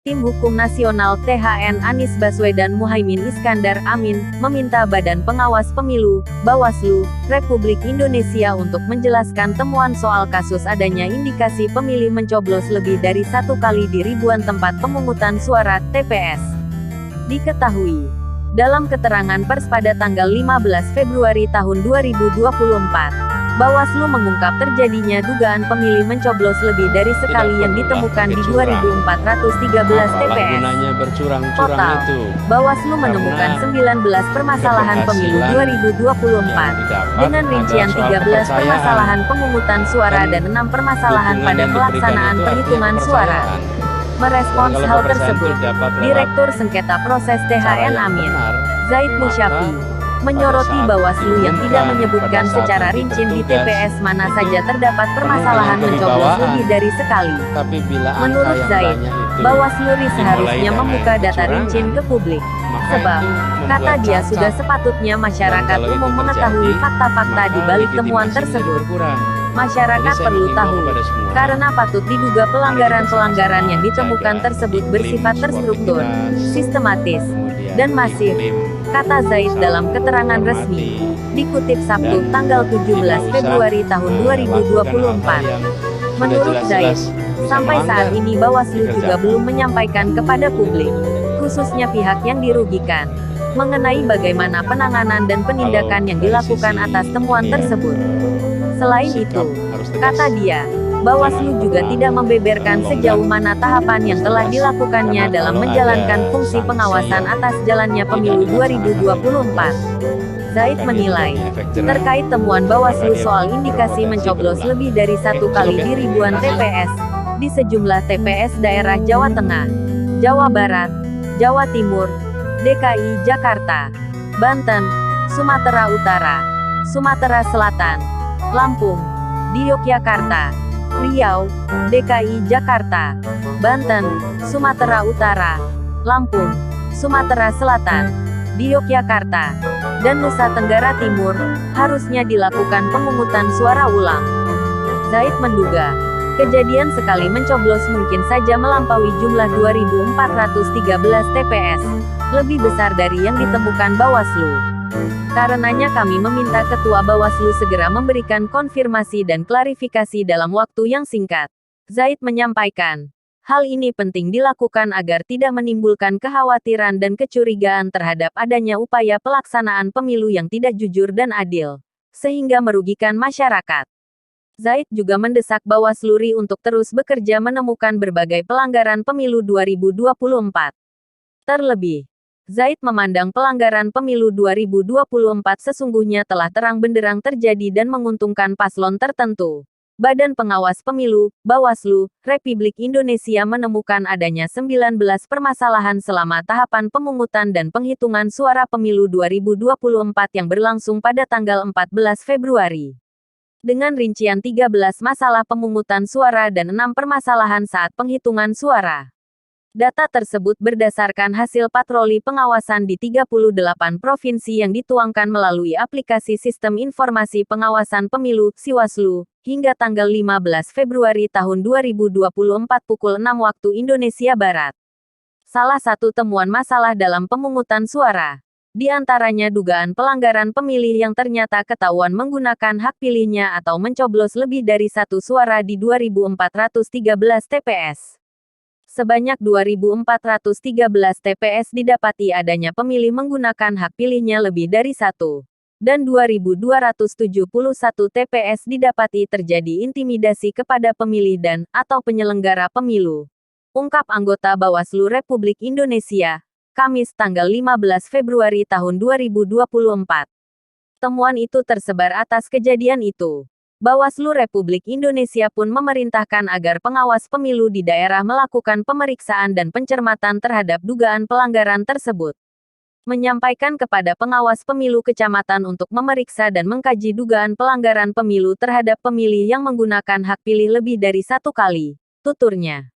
Tim Hukum Nasional THN Anies Baswedan Muhaimin Iskandar Amin, meminta Badan Pengawas Pemilu, Bawaslu, Republik Indonesia untuk menjelaskan temuan soal kasus adanya indikasi pemilih mencoblos lebih dari 1 kali di ribuan tempat pemungutan suara, TPS. Diketahui, dalam keterangan pers pada tanggal 15 Februari tahun 2024, Bawaslu mengungkap terjadinya dugaan pemilih mencoblos lebih dari sekali yang ditemukan di 2.413 TPS. Total, Bawaslu menemukan 19 permasalahan pemilu 2024, dengan rincian 13 permasalahan pemungutan suara dan 6 permasalahan pada pelaksanaan perhitungan suara. Merespons hal tersebut, Direktur Sengketa Proses THN Amin, Zaid Musyafi, menyoroti Bawaslu yang tidak menyebutkan secara rinci di TPS mana saja terdapat permasalahan mencoblos lebih dari sekali. Menurut Zaid, Bawaslu seharusnya membuka data rinci ke publik. Sebab, kata dia sudah sepatutnya masyarakat umum mengetahui fakta-fakta di balik temuan tersebut. Masyarakat perlu tahu, karena patut diduga pelanggaran-pelanggaran yang ditemukan tersebut bersifat terstruktur, sistematis, dan masif, kata Zaid dalam keterangan resmi, dikutip Sabtu tanggal 17 Februari tahun 2024. Menurut Zaid, sampai saat ini Bawaslu juga belum menyampaikan kepada publik, khususnya pihak yang dirugikan, mengenai bagaimana penanganan dan penindakan yang dilakukan atas temuan tersebut. Selain itu, kata dia, Bawaslu juga tidak membeberkan sejauh mana tahapan yang telah dilakukannya dalam menjalankan fungsi pengawasan atas jalannya pemilu 2024. Zaid menilai, terkait temuan Bawaslu soal indikasi mencoblos lebih dari 1 kali di ribuan TPS, di sejumlah TPS daerah Jawa Tengah, Jawa Barat, Jawa Timur, DKI Jakarta, Banten, Sumatera Utara, Sumatera Selatan, Lampung, di Yogyakarta, Riau, DKI Jakarta, Banten, Sumatera Utara, Lampung, Sumatera Selatan, di Yogyakarta, dan Nusa Tenggara Timur, harusnya dilakukan pemungutan suara ulang. Zaid menduga, kejadian sekali mencoblos mungkin saja melampaui jumlah 2.413 TPS, lebih besar dari yang ditemukan Bawaslu. Karenanya kami meminta Ketua Bawaslu segera memberikan konfirmasi dan klarifikasi dalam waktu yang singkat. Zaid menyampaikan, hal ini penting dilakukan agar tidak menimbulkan kekhawatiran dan kecurigaan terhadap adanya upaya pelaksanaan pemilu yang tidak jujur dan adil, sehingga merugikan masyarakat. Zaid juga mendesak Bawaslu RI untuk terus bekerja menemukan berbagai pelanggaran pemilu 2024. Terlebih, Zaid memandang pelanggaran pemilu 2024 sesungguhnya telah terang benderang terjadi dan menguntungkan paslon tertentu. Badan Pengawas Pemilu, Bawaslu, Republik Indonesia menemukan adanya 19 permasalahan selama tahapan pemungutan dan penghitungan suara pemilu 2024 yang berlangsung pada tanggal 14 Februari. Dengan rincian 13 masalah pemungutan suara dan 6 permasalahan saat penghitungan suara. Data tersebut berdasarkan hasil patroli pengawasan di 38 provinsi yang dituangkan melalui aplikasi Sistem Informasi Pengawasan Pemilu, Siwaslu, hingga tanggal 15 Februari tahun 2024 pukul 6 waktu Indonesia Barat. Salah satu temuan masalah dalam pemungutan suara, di antaranya dugaan pelanggaran pemilih yang ternyata ketahuan menggunakan hak pilihnya atau mencoblos lebih dari 1 suara di 2.413 TPS. Sebanyak 2.413 TPS didapati adanya pemilih menggunakan hak pilihnya lebih dari 1. Dan 2.271 TPS didapati terjadi intimidasi kepada pemilih dan/atau penyelenggara pemilu. Ungkap anggota Bawaslu Republik Indonesia, Kamis tanggal 15 Februari tahun 2024. Temuan itu tersebar atas kejadian itu. Bawaslu Republik Indonesia pun memerintahkan agar pengawas pemilu di daerah melakukan pemeriksaan dan pencermatan terhadap dugaan pelanggaran tersebut. Menyampaikan kepada pengawas pemilu kecamatan untuk memeriksa dan mengkaji dugaan pelanggaran pemilu terhadap pemilih yang menggunakan hak pilih lebih dari 1 kali, tuturnya.